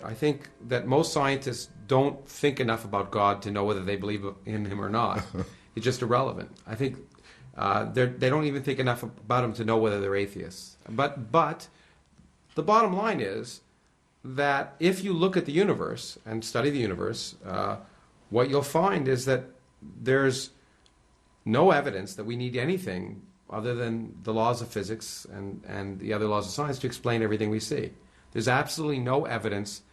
I think that most scientists don't think enough about God to know whether they believe in him or not. It's just irrelevant. I think they don't even think enough about him to know whether they're atheists. But the bottom line is that if you look at the universe and study the universe, what you'll find is that there's no evidence that we need anything other than the laws of physics and the other laws of science to explain everything we see. There's absolutely no evidence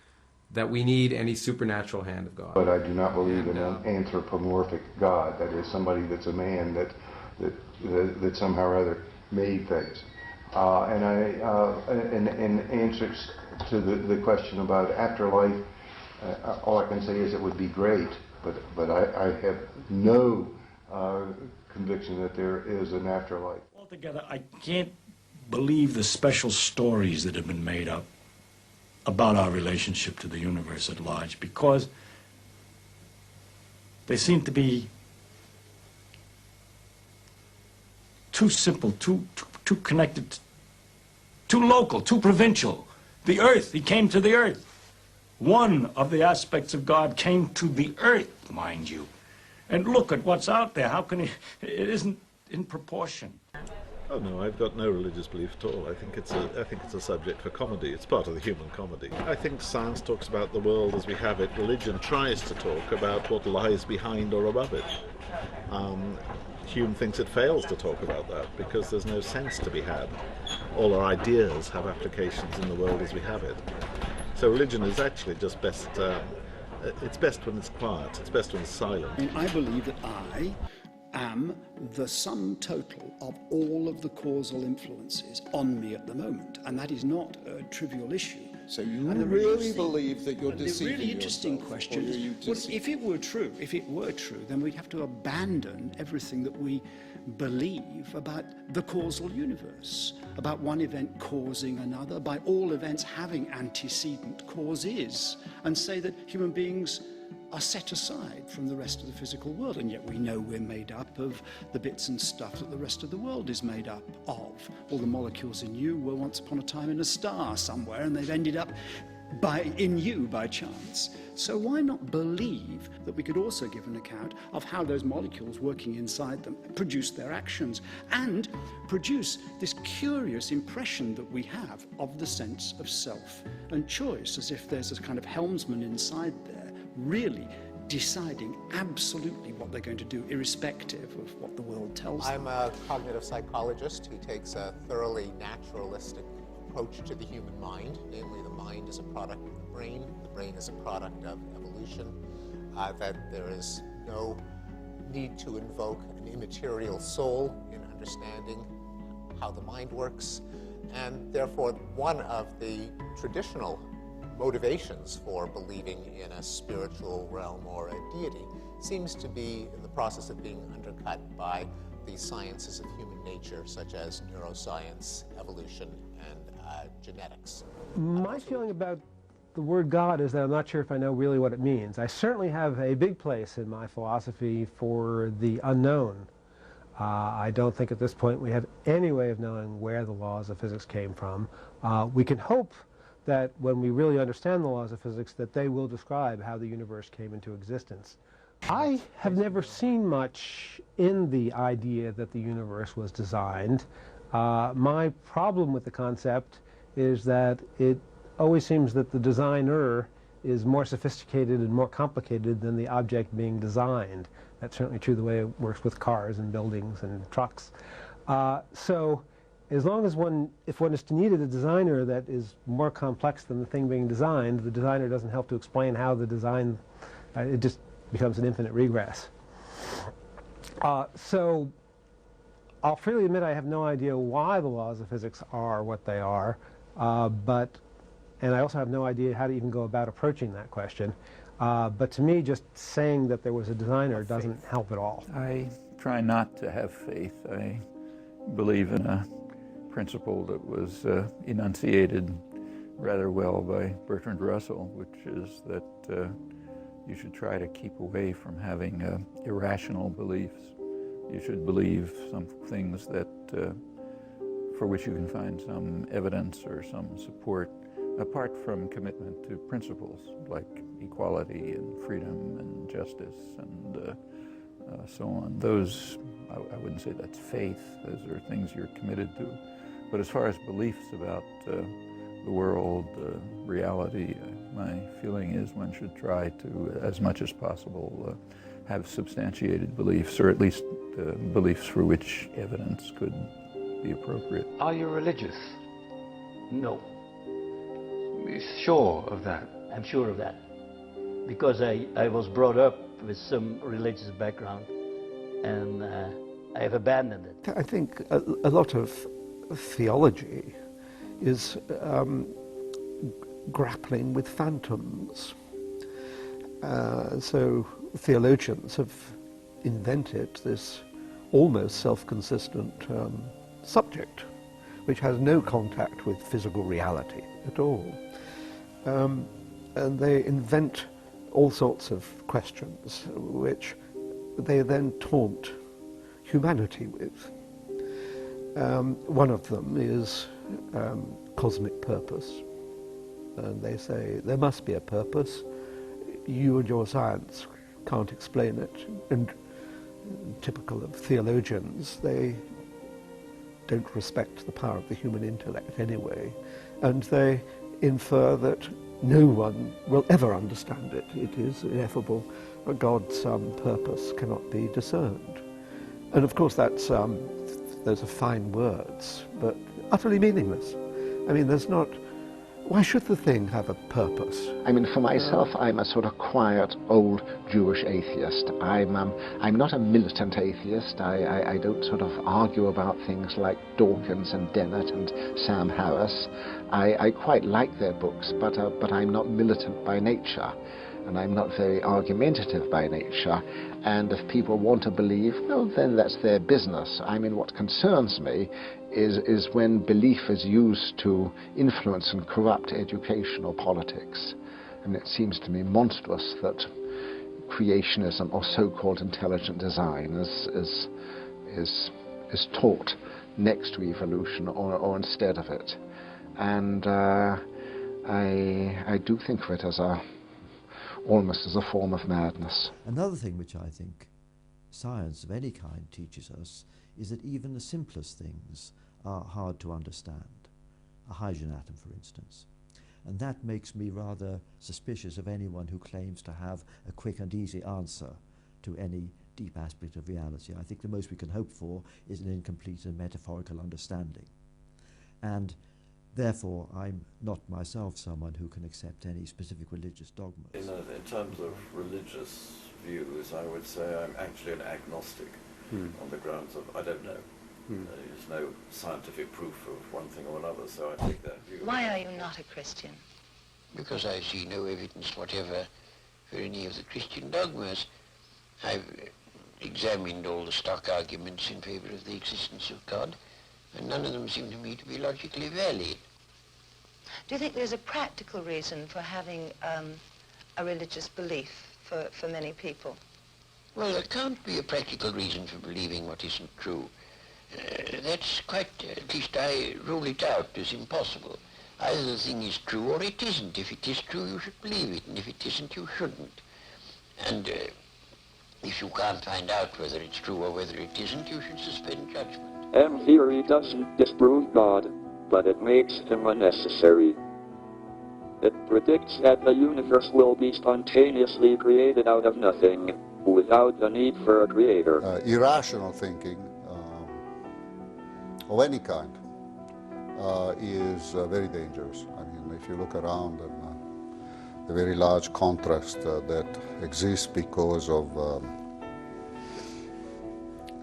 that we need any supernatural hand of God. But I do not believe in an anthropomorphic God, that is somebody that's a man that somehow or other made things. And in answers to the question about afterlife, all I can say is it would be great, but I have no conviction that there is an afterlife. Altogether, I can't believe the special stories that have been made up about our relationship to the universe at large, because they seem to be too simple, too connected, too local, too provincial. The earth, he came to the earth. One of the aspects of God came to the earth, mind you. And look at what's out there. How can it isn't in proportion. Oh no, I've got no religious belief at all. I think it's a subject for comedy. It's part of the human comedy. I think science talks about the world as we have it. Religion tries to talk about what lies behind or above it. Hume thinks it fails to talk about that because there's no sense to be had. All our ideas have applications in the world as we have it. So religion is actually just best, it's best when it's quiet, it's best when it's silent. And I believe that I am the sum total of all of the causal influences on me at the moment, and that is not a trivial issue. So you really believe that you're deceiving yourself? The really interesting question is, well, if it were true, then we'd have to abandon everything that we believe about the causal universe, about one event causing another, by all events having antecedent causes, and say that human beings are set aside from the rest of the physical world, and yet we know we're made up of the bits and stuff that the rest of the world is made up of. All the molecules in you were once upon a time in a star somewhere, and they've ended up in you by chance. So why not believe that we could also give an account of how those molecules working inside them produce their actions, and produce this curious impression that we have of the sense of self and choice, as if there's a kind of helmsman inside there really deciding absolutely what they're going to do, irrespective of what the world tells them. I'm a cognitive psychologist who takes a thoroughly naturalistic approach to the human mind. Namely, the mind is a product of the brain is a product of evolution, that there is no need to invoke an immaterial soul in understanding how the mind works, and therefore one of the traditional motivations for believing in a spiritual realm or a deity seems to be in the process of being undercut by the sciences of human nature, such as neuroscience, evolution, and genetics. My feeling about the word God is that I'm not sure if I know really what it means. I certainly have a big place in my philosophy for the unknown. I don't think at this point we have any way of knowing where the laws of physics came from. We can hope that when we really understand the laws of physics, that they will describe how the universe came into existence. I have never seen much in the idea that the universe was designed. My problem with the concept is that it always seems that the designer is more sophisticated and more complicated than the object being designed. That's certainly true the way it works with cars and buildings and trucks. So as long as if one is to need a designer that is more complex than the thing being designed, the designer doesn't help to explain how the design, it just becomes an infinite regress. So I'll freely admit I have no idea why the laws of physics are what they are, and I also have no idea how to even go about approaching that question. But to me, just saying that there was a designer doesn't help at all. I try not to have faith. I believe in a principle that was enunciated rather well by Bertrand Russell, which is that you should try to keep away from having irrational beliefs. You should believe some things that for which you can find some evidence or some support, apart from commitment to principles like equality and freedom and justice and so on. Those, I wouldn't say that's faith. Those are things you're committed to. But as far as beliefs about the world, reality, my feeling is one should try to, as much as possible, have substantiated beliefs, or at least beliefs for which evidence could be appropriate. Are you religious? No. Sure of that? I'm sure of that, because I was brought up with some religious background, and I have abandoned it. I think a lot of theology is grappling with phantoms. So theologians have invented this almost self-consistent subject, which has no contact with physical reality at all. And they invent all sorts of questions which they then taunt humanity with. One of them is cosmic purpose. And they say there must be a purpose. You and your science can't explain it. And typical of theologians, they don't respect the power of the human intellect anyway. And they infer that no one will ever understand it. It is ineffable. God's purpose cannot be discerned. And of course that's, those are fine words, but utterly meaningless. I mean, there's not, why should the thing have a purpose? I mean, for myself, I'm a sort of quiet, old Jewish atheist. I'm not a militant atheist. I don't sort of argue about things like Dawkins and Dennett and Sam Harris. I quite like their books, but I'm not militant by nature, and I'm not very argumentative by nature. And if people want to believe, well, then that's their business. I mean, what concerns me is when belief is used to influence and corrupt education or politics. And it seems to me monstrous that creationism or so-called intelligent design is taught next to evolution or instead of it. And I do think of it as almost as a form of madness. Another thing which I think science of any kind teaches us is that even the simplest things are hard to understand. A hydrogen atom, for instance. And that makes me rather suspicious of anyone who claims to have a quick and easy answer to any deep aspect of reality. I think the most we can hope for is an incomplete and metaphorical understanding. And therefore, I'm not myself someone who can accept any specific religious dogmas. In terms of religious views, I would say I'm actually an agnostic on the grounds of I don't know. There's no scientific proof of one thing or another, so I take that view. Why are you not a Christian? Because I see no evidence whatever for any of the Christian dogmas. I've examined all the stock arguments in favor of the existence of God, and none of them seem to me to be logically valid. Do you think there's a practical reason for having a religious belief for many people? Well, there can't be a practical reason for believing what isn't true. That's quite, at least I rule it out as impossible. Either the thing is true or it isn't. If it is true, you should believe it, and if it isn't, you shouldn't. And if you can't find out whether it's true or whether it isn't, you should suspend judgment. M theory doesn't disprove God, but it makes him unnecessary. It predicts that the universe will be spontaneously created out of nothing, without the need for a creator. Irrational thinking of any kind is very dangerous. I mean, if you look around and the very large contrast that exists because of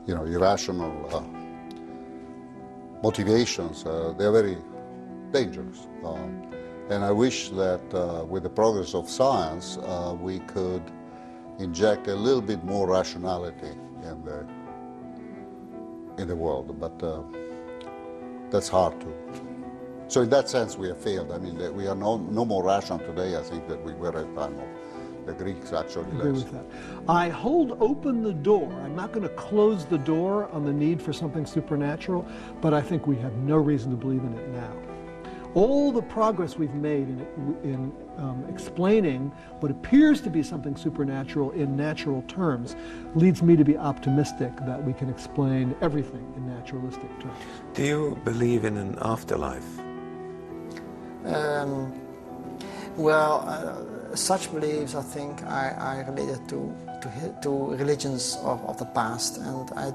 irrational motivations, they are very dangerous. And I wish that with the progress of science, we could inject a little bit more rationality in the world, but that's hard to. So in that sense, we have failed. I mean, we are no more rational today, I think, than we were at the time of the Greeks, actually. I agree with that. I hold open the door. I'm not going to close the door on the need for something supernatural, but I think we have no reason to believe in it now. all the progress we've made in explaining what appears to be something supernatural in natural terms leads me to be optimistic that we can explain everything in naturalistic terms. Do you believe in an afterlife? Such beliefs, I think, are related to religions of the past, and I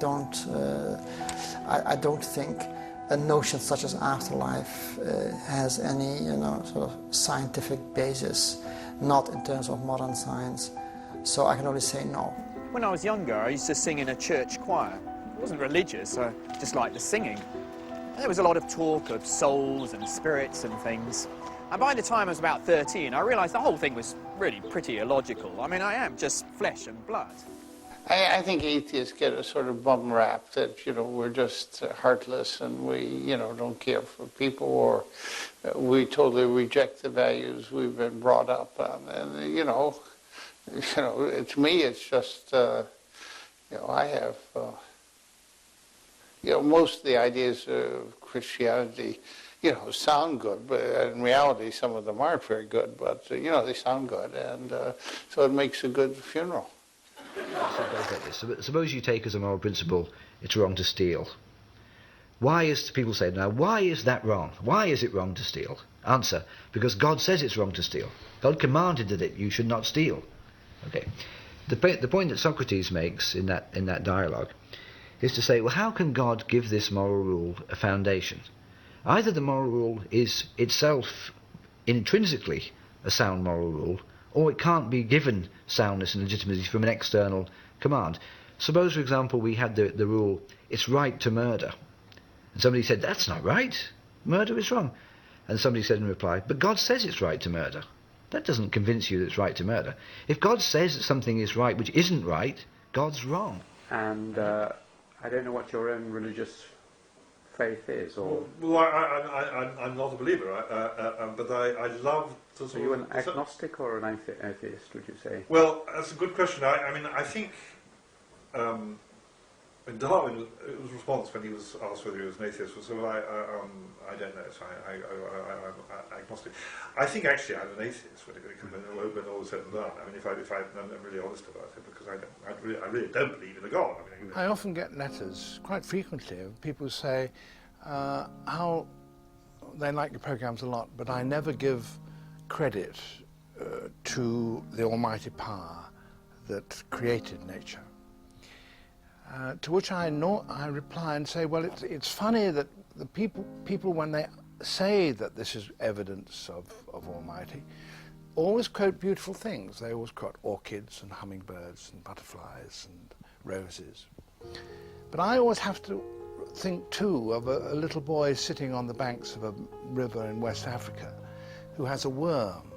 don't think a notion such as afterlife has any, sort of scientific basis, not in terms of modern science. So I can only say no. When I was younger, I used to sing in a church choir. I wasn't religious, I just liked the singing. There was a lot of talk of souls and spirits and things. And by the time I was about 13, I realised the whole thing was really pretty illogical. I mean, I am just flesh and blood. I think atheists get a sort of bum rap that, we're just heartless and we, don't care for people, or we totally reject the values we've been brought up on. And, to me, it's just, I have, most of the ideas of Christianity, sound good, but in reality, some of them aren't very good, but, they sound good, and so it makes a good funeral. Suppose you take as a moral principle, it's wrong to steal. Why is that wrong? Why is it wrong to steal? Answer, because God says it's wrong to steal. God commanded that you should not steal. Okay. The point that Socrates makes in that dialogue is to say, well, how can God give this moral rule a foundation? Either the moral rule is itself intrinsically a sound moral rule, or it can't be given soundness and legitimacy from an external command. Suppose, for example, we had the rule, it's right to murder. And somebody said, that's not right. Murder is wrong. And somebody said in reply, but God says it's right to murder. That doesn't convince you that it's right to murder. If God says that something is right which isn't right, God's wrong. And I don't know what your own religious faith is, or... Well, I'm not a believer, but I love to sort of... Are you an agnostic or an atheist, would you say? Well, that's a good question. I think Darwin's response when he was asked whether he was an atheist was, well, I don't know, so I'm agnostic. I think actually I'm an atheist when all is said and done. I mean, if I'm really honest about it, because I really don't believe in a God. I often get letters, quite frequently, of people who say how they like your programs a lot, but I never give credit to the almighty power that created nature. To which I reply and say, well, it's funny that the people when they say that this is evidence of Almighty, always quote beautiful things. They always quote orchids and hummingbirds and butterflies and roses. But I always have to think too of a little boy sitting on the banks of a river in West Africa who has a worm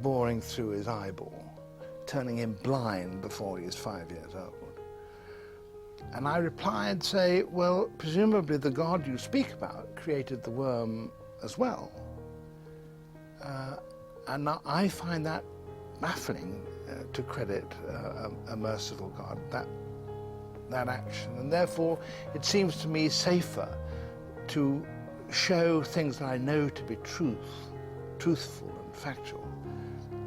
boring through his eyeball, turning him blind before he is 5 years old. And I reply and say, well, presumably the God you speak about created the worm as well. And now I find that baffling to credit a merciful God, that action. And therefore, it seems to me safer to show things that I know to be truthful and factual,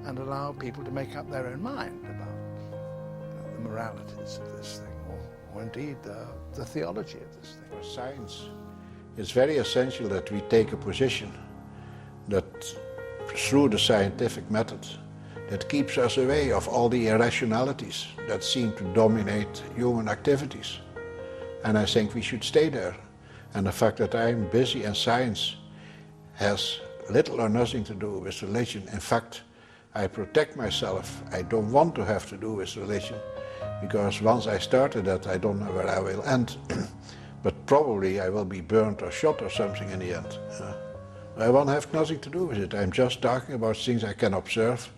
and allow people to make up their own mind about the moralities of this thing, or indeed the theology of this thing. For science, it's very essential that we take a position that through the scientific method that keeps us away of all the irrationalities that seem to dominate human activities. And I think we should stay there. And the fact that I'm busy in science has little or nothing to do with religion. In fact, I protect myself. I don't want to have to do with religion, because once I started that, I don't know where I will end. But probably I will be burned or shot or something in the end. I want to have nothing to do with it. I'm just talking about things I can observe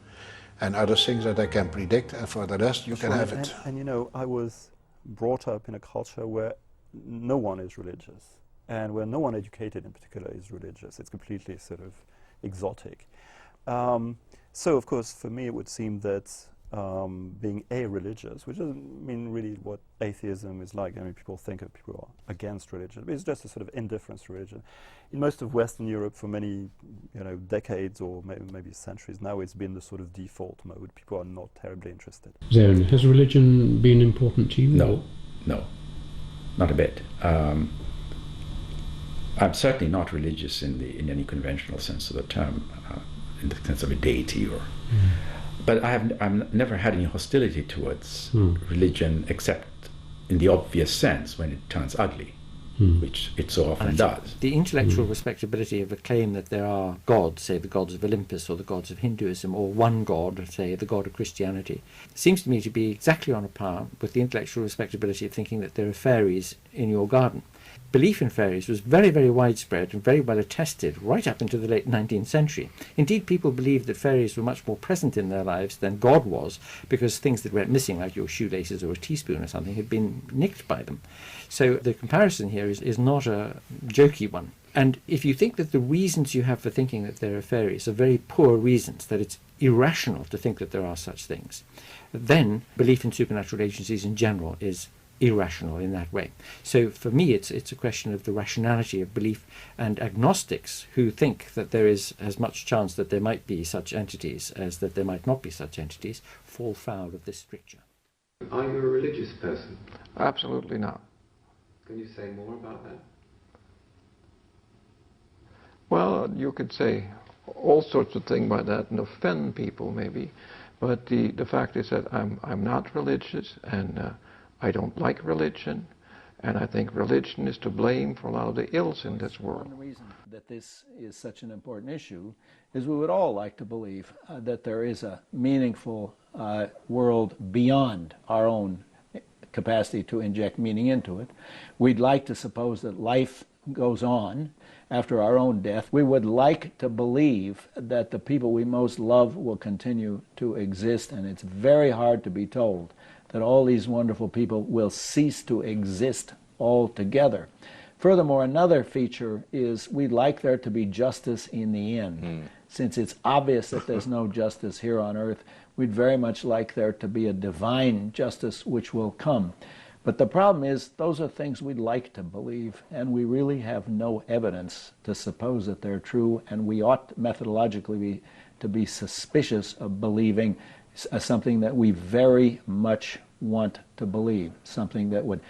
and other things that I can predict, and for the rest you can have it. And you know, I was brought up in a culture where no one is religious, and where no one educated in particular is religious. It's completely sort of exotic. So of course for me it would seem that being a-religious, which doesn't mean really what atheism is like. I mean, people think of people are against religion, but it's just a sort of indifference to religion. In most of Western Europe, for many, decades or maybe centuries now, it's been the sort of default mode. People are not terribly interested. Zane, has religion been important to you? No, not a bit. I'm certainly not religious in any conventional sense of the term, in the sense of a deity or. But I've never had any hostility towards religion, except in the obvious sense when it turns ugly, which it so often does. The intellectual respectability of a claim that there are gods, say the gods of Olympus or the gods of Hinduism, or one god, say the god of Christianity, seems to me to be exactly on a par with the intellectual respectability of thinking that there are fairies in your garden. Belief in fairies was very, very widespread and very well attested right up into the late 19th century. Indeed, people believed that fairies were much more present in their lives than God was, because things that went missing, like your shoelaces or a teaspoon or something, had been nicked by them. So the comparison here is not a jokey one. And if you think that the reasons you have for thinking that there are fairies are very poor reasons, that it's irrational to think that there are such things, then belief in supernatural agencies in general is irrational in that way. So for me it's a question of the rationality of belief, and agnostics who think that there is as much chance that there might be such entities as that there might not be such entities fall foul of this stricture. Are you a religious person? Absolutely not. Can you say more about that? Well, you could say all sorts of things by that and offend people maybe, but the fact is that I'm not religious, and I don't like religion, and I think religion is to blame for a lot of the ills in this world. One reason that this is such an important issue is we would all like to believe that there is a meaningful world beyond our own capacity to inject meaning into it. We'd like to suppose that life goes on after our own death. We would like to believe that the people we most love will continue to exist, and it's very hard to be told that all these wonderful people will cease to exist altogether. Furthermore, another feature is we'd like there to be justice in the end. Since it's obvious that there's no justice here on earth, we'd very much like there to be a divine justice which will come. But the problem is, those are things we'd like to believe, and we really have no evidence to suppose that they're true, and we ought methodologically to be suspicious of believing something that we very much want to believe, something that would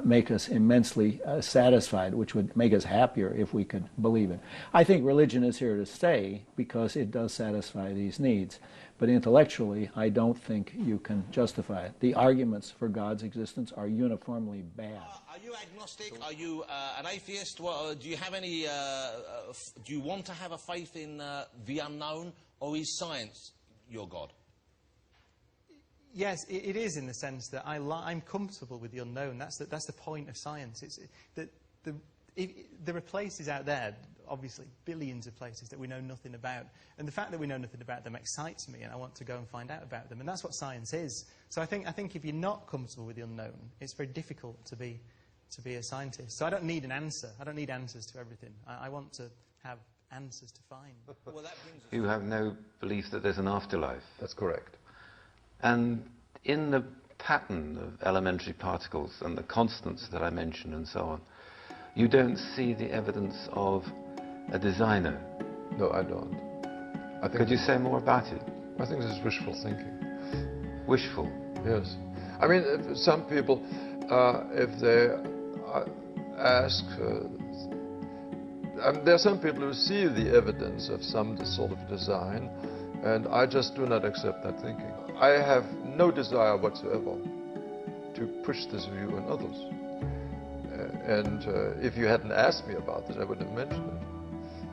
make us immensely satisfied, which would make us happier if we could believe it. I think religion is here to stay because it does satisfy these needs, but intellectually I don't think you can justify it. The arguments for God's existence are uniformly bad. Are you agnostic? Are you an atheist? Do you have any? Do you want to have a faith in the unknown, or is science your God? Yes, it is, in the sense that I'm comfortable with the unknown. That's the point of science. It's there are places out there, obviously billions of places, that we know nothing about, and the fact that we know nothing about them excites me, and I want to go and find out about them, and that's what science is. So I think if you're not comfortable with the unknown, it's very difficult to be a scientist. So I don't need an answer. I don't need answers to everything. I want to have answers to find. Well, that brings us. You have no belief that there's an afterlife? That's correct. And in the pattern of elementary particles and the constants that I mentioned and so on, you don't see the evidence of a designer? No, I don't. Could you say more about it? I think this is wishful thinking. Wishful? Yes. I mean, some people, if they ask, there are some people who see the evidence of some sort of design, and I just do not accept that thinking. I have no desire whatsoever to push this view on others. If you hadn't asked me about this, I would have mentioned it.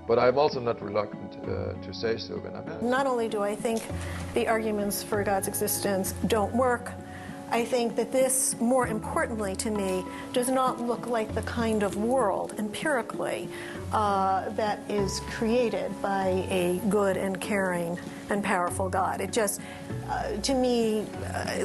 But I'm also not reluctant to say so when I'm asked. Not only do I think the arguments for God's existence don't work, I think that this, more importantly to me, does not look like the kind of world, empirically, that is created by a good and caring and powerful God. It just, to me,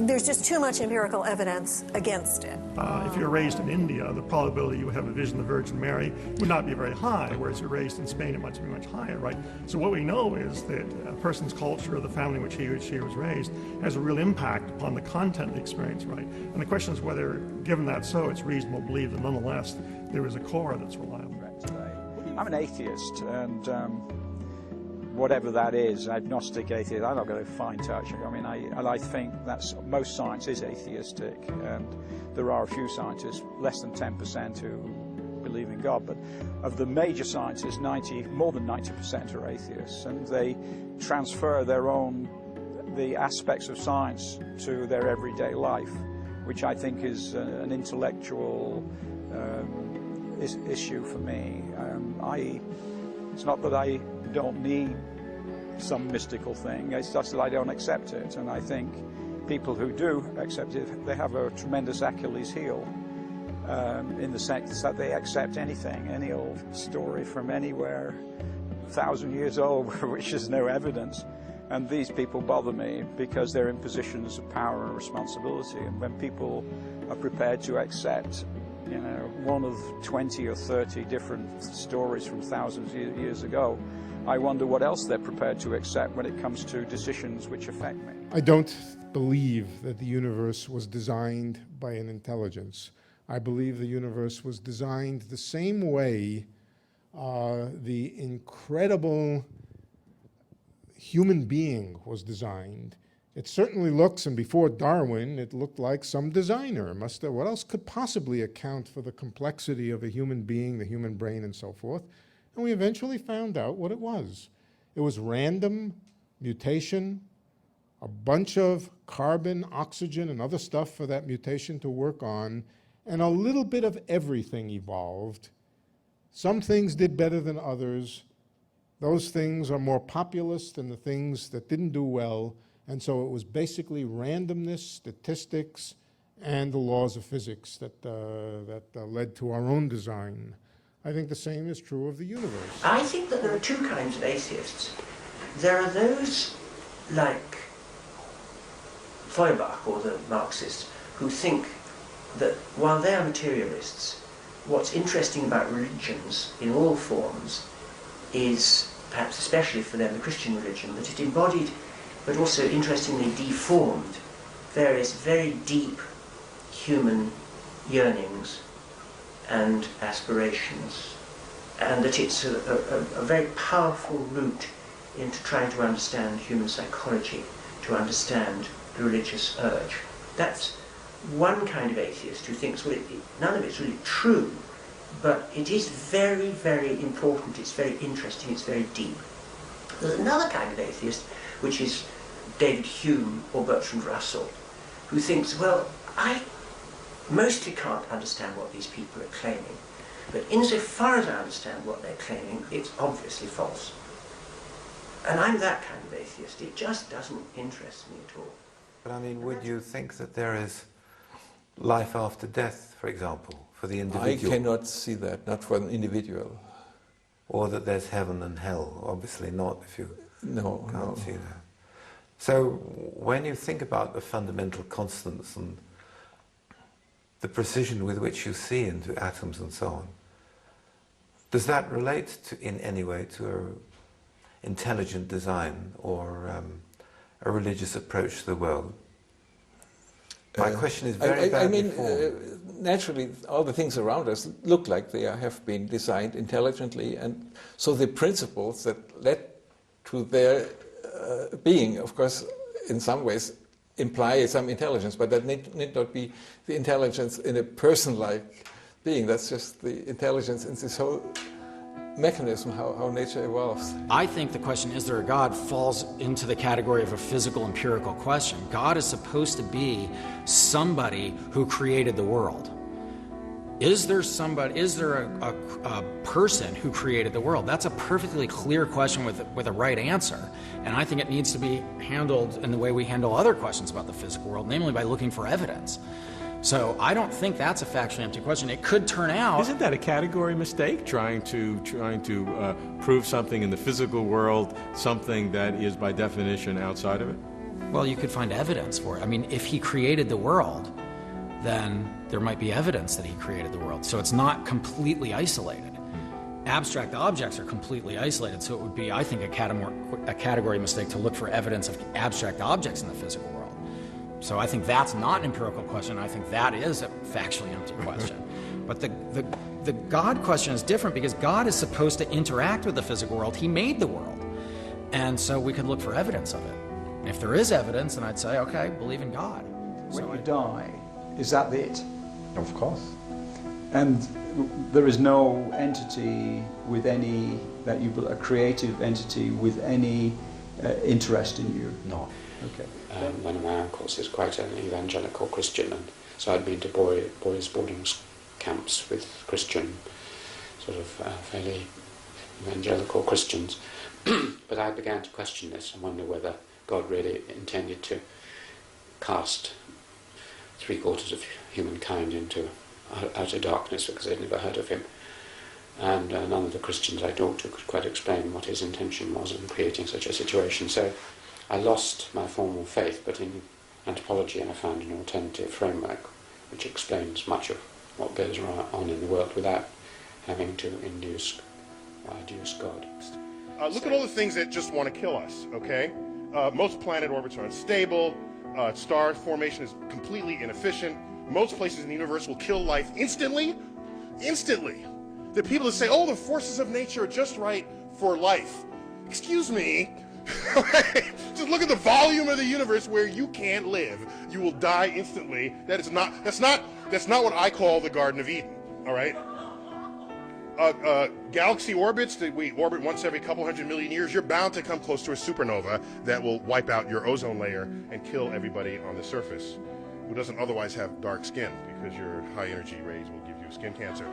there's just too much empirical evidence against it. If you're raised in India, the probability you would have a vision of the Virgin Mary would not be very high, whereas you're raised in Spain, it might be much higher, right? So what we know is that a person's culture, or the family in which he or she was raised, has a real impact upon the content of the experience, right? And the question is whether, given that so, it's reasonable to believe that nonetheless there is a core that's reliable. I'm an atheist, and whatever that is, agnostic atheist, I'm not going to find touch. I mean, I think that's most science is atheistic, and there are a few scientists, less than 10%, who believe in God. But of the major scientists, more than 90% are atheists, and they transfer the aspects of science to their everyday life, which I think is an intellectual issue for me. It's not that I don't need some mystical thing, it's just that I don't accept it, and I think people who do accept it, they have a tremendous Achilles heel, in the sense that they accept anything, any old story from anywhere, 1,000 years old, which is no evidence. And these people bother me because they're in positions of power and responsibility, and when people are prepared to accept, you know, one of 20 or 30 different stories from thousands of years ago, I wonder what else they're prepared to accept when it comes to decisions which affect me. I don't believe that the universe was designed by an intelligence. I believe the universe was designed the same way the incredible human being was designed. It certainly looks, and before Darwin, it looked like some designer must have. What else could possibly account for the complexity of a human being, the human brain, and so forth? And we eventually found out what it was. It was random mutation, a bunch of carbon, oxygen, and other stuff for that mutation to work on, and a little bit of everything evolved. Some things did better than others. Those things are more populous than the things that didn't do well. And so it was basically randomness, statistics, and the laws of physics that led to our own design. I think the same is true of the universe. I think that there are two kinds of atheists. There are those like Feuerbach or the Marxists who think that while they are materialists, what's interesting about religions in all forms is, perhaps especially for them, the Christian religion, that it embodied, but also interestingly deformed, various very deep human yearnings and aspirations, and that it's a very powerful route into trying to understand human psychology, to understand the religious urge. That's one kind of atheist who thinks, well, none of it's really true, but it is very, very important, it's very interesting, it's very deep. There's another kind of atheist, which is David Hume or Bertrand Russell, who thinks, well, I mostly can't understand what these people are claiming, but insofar as I understand what they're claiming, it's obviously false. And I'm that kind of atheist. It just doesn't interest me at all. But I mean, would you think that there is life after death, for example, for the individual? I cannot see that, not for an individual. Or that there's heaven and hell? Obviously not, if you can't see that. So when you think about the fundamental constants and the precision with which you see into atoms and so on, does that relate to, in any way, to an intelligent design or a religious approach to the world? My question is very badly formed. Naturally, all the things around us look like they have been designed intelligently, and so the principles that led to their being, of course, in some ways imply some intelligence, but that need not be the intelligence in a person-like being. That's just the intelligence in this whole mechanism, how nature evolves. I think the question, is there a God, falls into the category of a physical, empirical question. God is supposed to be somebody who created the world. Is there a person who created the world? That's a perfectly clear question with a right answer. And I think it needs to be handled in the way we handle other questions about the physical world, namely by looking for evidence. So I don't think that's a factually empty question. It could turn out... Isn't that a category mistake, trying to prove something in the physical world, something that is by definition outside of it? Well, you could find evidence for it. I mean, if he created the world, then there might be evidence that he created the world. So it's not completely isolated. Abstract objects are completely isolated, so it would be, I think, a category mistake to look for evidence of abstract objects in the physical world. So I think that's not an empirical question. I think that is a factually empty question. But the God question is different because God is supposed to interact with the physical world. He made the world. And so we could look for evidence of it. And if there is evidence, then I'd say, okay, believe in God. When you die, is that it? Of course. And there is no entity with any, a creative entity with any interest in you? No. Okay. One of my uncles is quite an evangelical Christian, and so I'd been to boys' boarding camps with Christian, sort of fairly evangelical Christians. But I began to question this and wonder whether God really intended to cast 3/4 of humankind into outer darkness because they'd never heard of him. And none of the Christians I talked to could quite explain what his intention was in creating such a situation. So I lost my formal faith, but in anthropology I found an alternative framework which explains much of what goes on in the world without having to induce God. Look at all the things that just want to kill us, okay? Most planet orbits are unstable, star formation is completely inefficient, most places in the universe will kill life instantly. Instantly. The people that say, oh, the forces of nature are just right for life. Excuse me. Just look at the volume of the universe where you can't live. You will die instantly. That's not what I call the Garden of Eden, all right? Galaxy orbits that we orbit once every couple 100 million years, you're bound to come close to a supernova that will wipe out your ozone layer and kill everybody on the surface who doesn't otherwise have dark skin, because your high energy rays will give you skin cancer.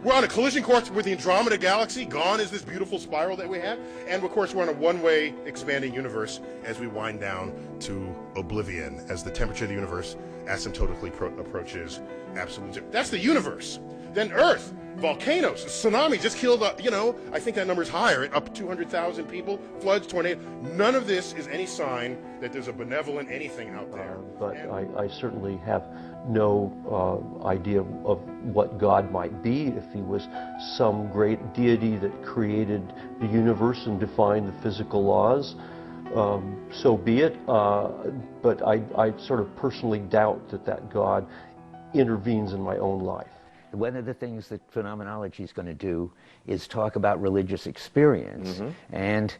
We're on a collision course with the Andromeda Galaxy. Gone is this beautiful spiral that we have. And of course, we're on a one-way expanding universe as we wind down to oblivion, as the temperature of the universe asymptotically approaches absolute zero. That's the universe. Then Earth, volcanoes, tsunami just killed, I think that number's higher, up 200,000 people, floods, tornadoes. None of this is any sign that there's a benevolent anything out there. But I certainly have no idea of what God might be, if he was some great deity that created the universe and defined the physical laws. So be it, but I sort of personally doubt that God intervenes in my own life. One of the things that phenomenology is going to do is talk about religious experience. And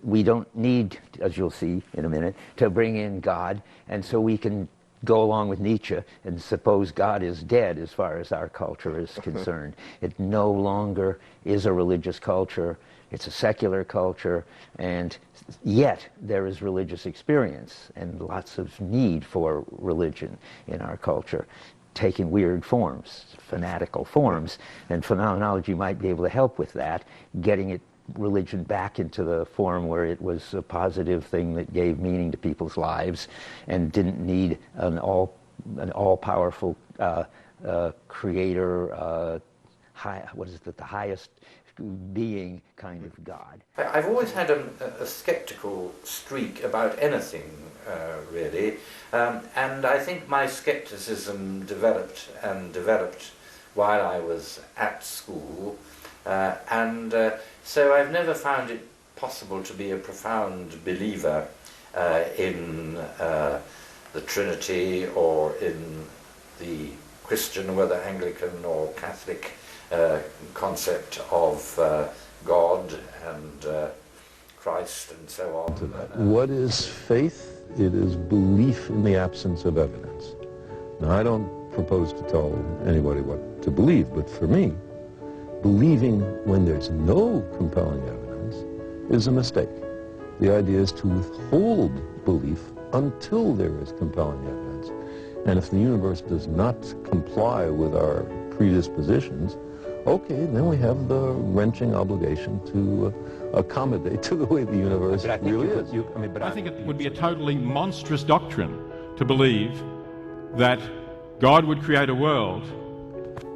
we don't need, as you'll see in a minute, to bring in God. And so we can go along with Nietzsche and suppose God is dead as far as our culture is concerned. It no longer is a religious culture. It's a secular culture. And yet there is religious experience and lots of need for religion in our culture, taking weird forms, fanatical forms, and phenomenology might be able to help with that, getting religion back into the form where it was a positive thing that gave meaning to people's lives and didn't need an all-powerful creator, the highest being kind of God. I've always had a skeptical streak about anything, really, and I think my skepticism developed while I was at school, and so I've never found it possible to be a profound believer in the Trinity or in the Christian, whether Anglican or Catholic, concept of God and Christ and so on. What is faith? It is belief in the absence of evidence. Now, I don't propose to tell anybody what to believe, but for me, believing when there's no compelling evidence is a mistake. The idea is to withhold belief until there is compelling evidence. And if the universe does not comply with our predispositions, okay, then we have the wrenching obligation to accommodate to the way the universe really is. I think it would be a totally monstrous doctrine to believe that God would create a world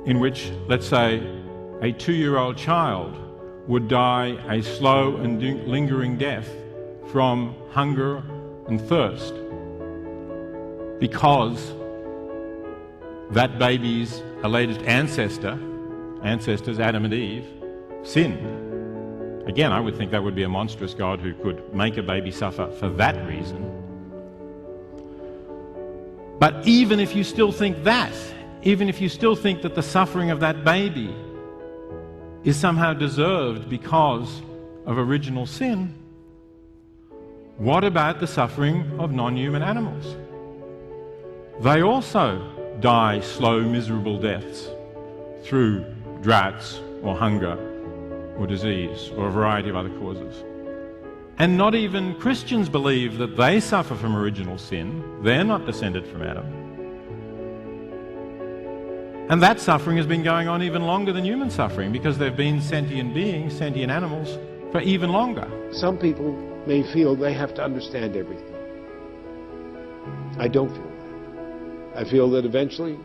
in which, let's say, a 2-year-old child would die a slow and lingering death from hunger and thirst because that baby's alleged ancestors, Adam and Eve, sinned. Again, I would think that would be a monstrous God who could make a baby suffer for that reason. But even if you still think that, even if you still think that the suffering of that baby is somehow deserved because of original sin, what about the suffering of non-human animals? They also die slow, miserable deaths through droughts or hunger or disease or a variety of other causes. And not even Christians believe that they suffer from original sin. They're not descended from Adam. And that suffering has been going on even longer than human suffering because they've been sentient beings, sentient animals, for even longer. Some people may feel they have to understand everything. I don't feel that. I feel that eventually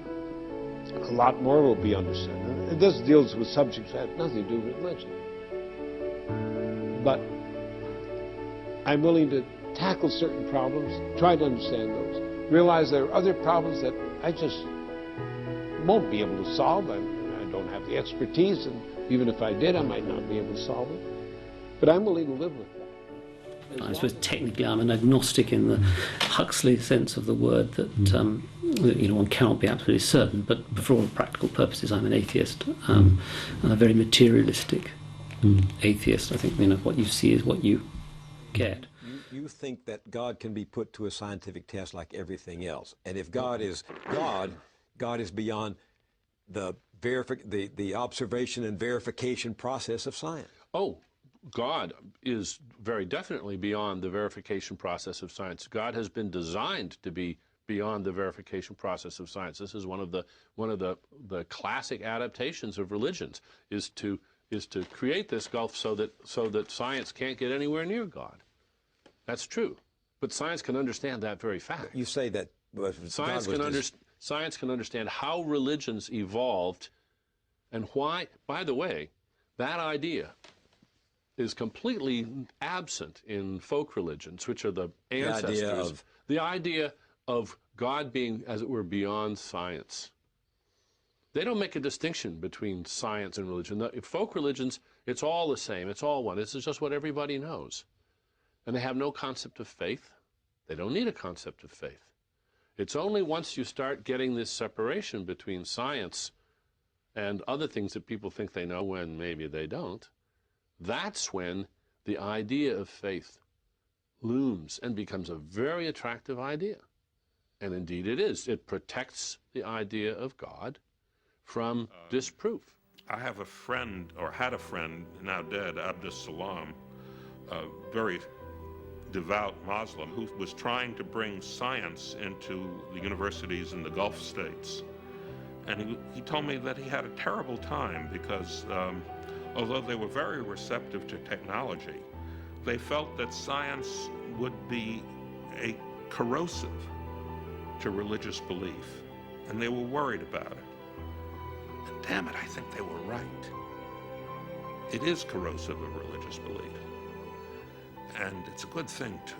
a lot more will be understood. It does deals with subjects that have nothing to do with religion. But I'm willing to tackle certain problems, try to understand those, realize there are other problems that I just won't be able to solve. I don't have the expertise, and even if I did, I might not be able to solve it. But I'm willing to live with that. I suppose technically I'm an agnostic in the Huxley sense of the word, that one cannot be absolutely certain, but for all practical purposes I'm an atheist, and a very materialistic atheist. I think what you see is what you get. You think that God can be put to a scientific test like everything else, and if God is God, God is beyond the observation and verification process of science. Oh, God is very definitely beyond the verification process of science. God has been designed to be beyond the verification process of science. This is one of the classic adaptations of religions, is to create this gulf so that science can't get anywhere near God. That's true, but science can understand that very fact. You say that science can understand how religions evolved and why. By the way, that idea is completely absent in folk religions, which are the ancestors. The idea of God being, as it were, beyond science. They don't make a distinction between science and religion. In folk religions, it's all the same. It's all one. This is just what everybody knows. And they have no concept of faith. They don't need a concept of faith. It's only once you start getting this separation between science and other things that people think they know when maybe they don't, that's when the idea of faith looms and becomes a very attractive idea. And indeed it is. It protects the idea of God from disproof. I have a friend, or had a friend, now dead, Abdus Salam, a very devout Muslim, who was trying to bring science into the universities in the Gulf states. And he told me that he had a terrible time because although they were very receptive to technology, they felt that science would be a corrosive to religious belief, and they were worried about it. And damn it, I think they were right. It is corrosive of religious belief, and it's a good thing too.